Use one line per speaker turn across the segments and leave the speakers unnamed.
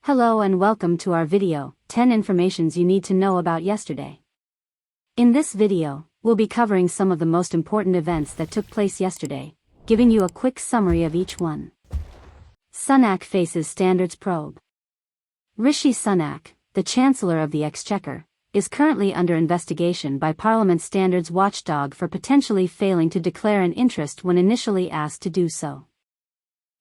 Hello and welcome to our video, 10 informations you need to know about yesterday. In this video, we'll be covering some of the most important events that took place yesterday, giving you a quick summary of each one. Sunak faces standards probe. Rishi Sunak, the Chancellor of the Exchequer, is currently under investigation by Parliament's standards watchdog for potentially failing to declare an interest when initially asked to do so.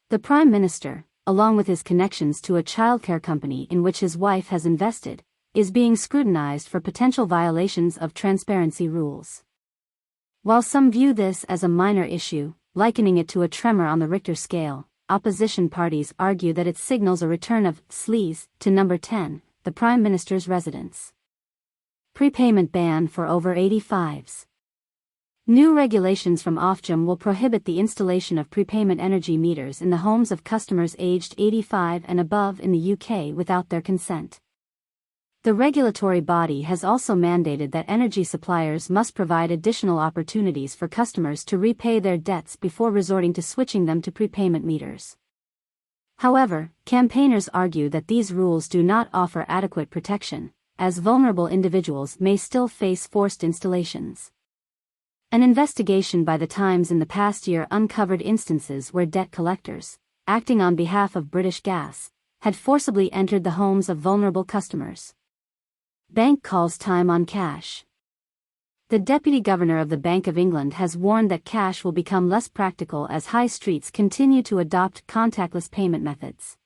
The Prime Minister, along with his connections to a childcare company in which his wife has invested, is being scrutinized for potential violations of transparency rules. While some view this as a minor issue, likening it to a tremor on the Richter scale, opposition parties argue that it signals a return of sleaze to number 10, the Prime Minister's residence. Prepayment ban for over 85s. New regulations from Ofgem will prohibit the installation of prepayment energy meters in the homes of customers aged 85 and above in the UK without their consent. The regulatory body has also mandated that energy suppliers must provide additional opportunities for customers to repay their debts before resorting to switching them to prepayment meters. However, campaigners argue that these rules do not offer adequate protection, as vulnerable individuals may still face forced installations. An investigation by The Times in the past year uncovered instances where debt collectors, acting on behalf of British Gas, had forcibly entered the homes of vulnerable customers. Bank calls time on cash. The Deputy Governor of the Bank of England has warned that cash will become less practical as high streets continue to adopt contactless payment methods.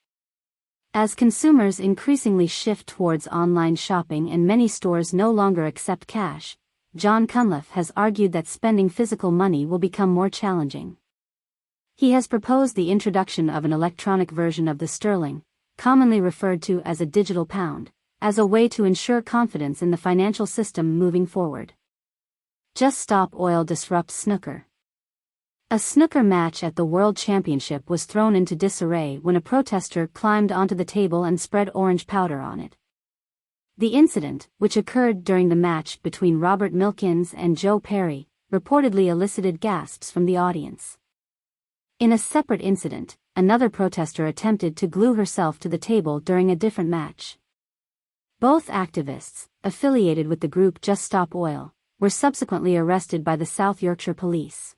As consumers increasingly shift towards online shopping and many stores no longer accept cash, John Cunliffe has argued that spending physical money will become more challenging. He has proposed the introduction of an electronic version of the sterling, commonly referred to as a digital pound, as a way to ensure confidence in the financial system moving forward. Just Stop Oil disrupts snooker. A snooker match at the World Championship was thrown into disarray when a protester climbed onto the table and spread orange powder on it. The incident, which occurred during the match between Robert Milkins and Joe Perry, reportedly elicited gasps from the audience. In a separate incident, another protester attempted to glue herself to the table during a different match. Both activists, affiliated with the group Just Stop Oil, were subsequently arrested by the South Yorkshire Police.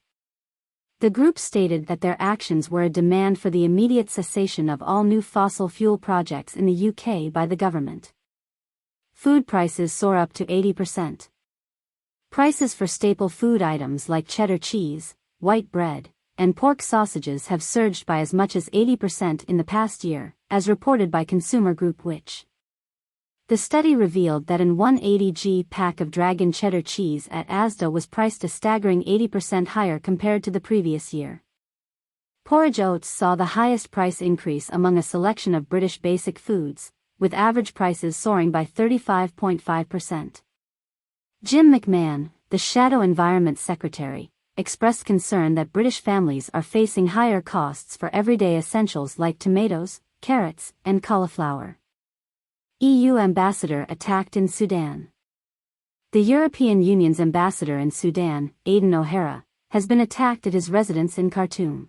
The group stated that their actions were a demand for the immediate cessation of all new fossil fuel projects in the UK by the government. Food prices soar up to 80%. Prices for staple food items like cheddar cheese, white bread, and pork sausages have surged by as much as 80% in the past year, as reported by consumer group Which. The study revealed that an 180g pack of Dragon cheddar cheese at Asda was priced a staggering 80% higher compared to the previous year. Porridge oats saw the highest price increase among a selection of British basic foods, with average prices soaring by 35.5%. Jim McMahon, the Shadow Environment Secretary, expressed concern that British families are facing higher costs for everyday essentials like tomatoes, carrots, and cauliflower. EU ambassador attacked in Sudan. The European Union's ambassador in Sudan, Aidan O'Hara, has been attacked at his residence in Khartoum.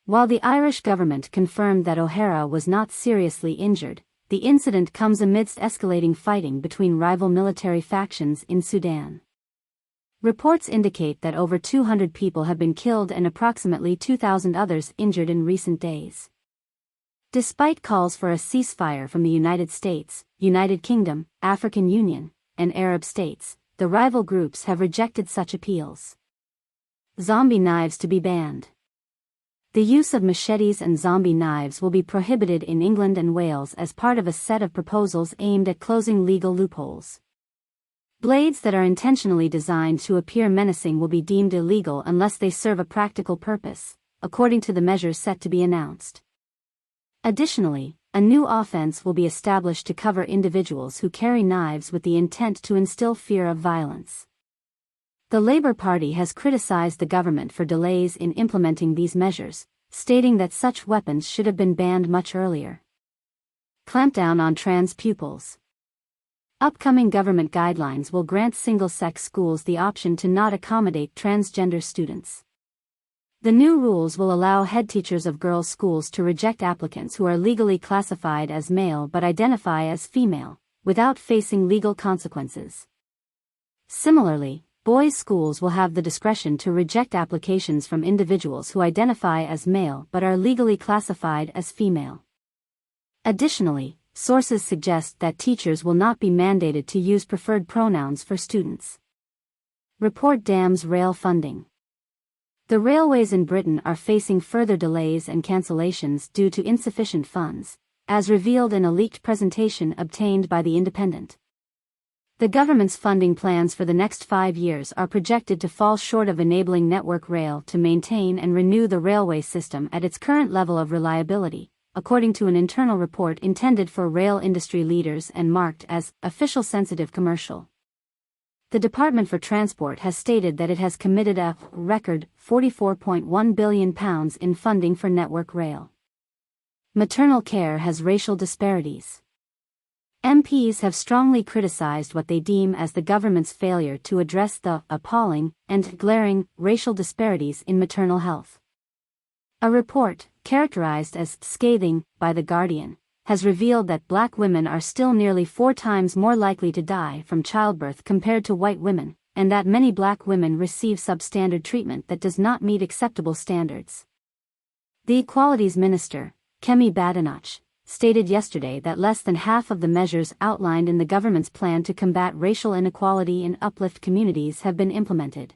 While the Irish government confirmed that O'Hara was not seriously injured, the incident comes amidst escalating fighting between rival military factions in Sudan. Reports indicate that over 200 people have been killed and approximately 2,000 others injured in recent days. Despite calls for a ceasefire from the United States, United Kingdom, African Union, and Arab states, the rival groups have rejected such appeals. Zombie knives to be banned. The use of machetes and zombie knives will be prohibited in England and Wales as part of a set of proposals aimed at closing legal loopholes. Blades that are intentionally designed to appear menacing will be deemed illegal unless they serve a practical purpose, according to the measures set to be announced. Additionally, a new offense will be established to cover individuals who carry knives with the intent to instill fear of violence. The Labour Party has criticised the government for delays in implementing these measures, stating that such weapons should have been banned much earlier. Clampdown on trans pupils. Upcoming government guidelines will grant single-sex schools the option to not accommodate transgender students. The new rules will allow head teachers of girls' schools to reject applicants who are legally classified as male but identify as female, without facing legal consequences. Similarly, boys' schools will have the discretion to reject applications from individuals who identify as male but are legally classified as female. Additionally, sources suggest that teachers will not be mandated to use preferred pronouns for students. Report dams rail funding. The railways in Britain are facing further delays and cancellations due to insufficient funds, as revealed in a leaked presentation obtained by The Independent. The government's funding plans for the next 5 years are projected to fall short of enabling Network Rail to maintain and renew the railway system at its current level of reliability, according to an internal report intended for rail industry leaders and marked as official sensitive commercial. The Department for Transport has stated that it has committed a record £44.1 billion in funding for Network Rail. Maternal care has racial disparities. MPs have strongly criticized what they deem as the government's failure to address the appalling and glaring racial disparities in maternal health. A report, characterized as scathing by The Guardian, has revealed that black women are still nearly 4 times more likely to die from childbirth compared to white women, and that many black women receive substandard treatment that does not meet acceptable standards. The Equalities Minister, Kemi Badenoch, stated yesterday that less than half of the measures outlined in the government's plan to combat racial inequality in uplift communities have been implemented.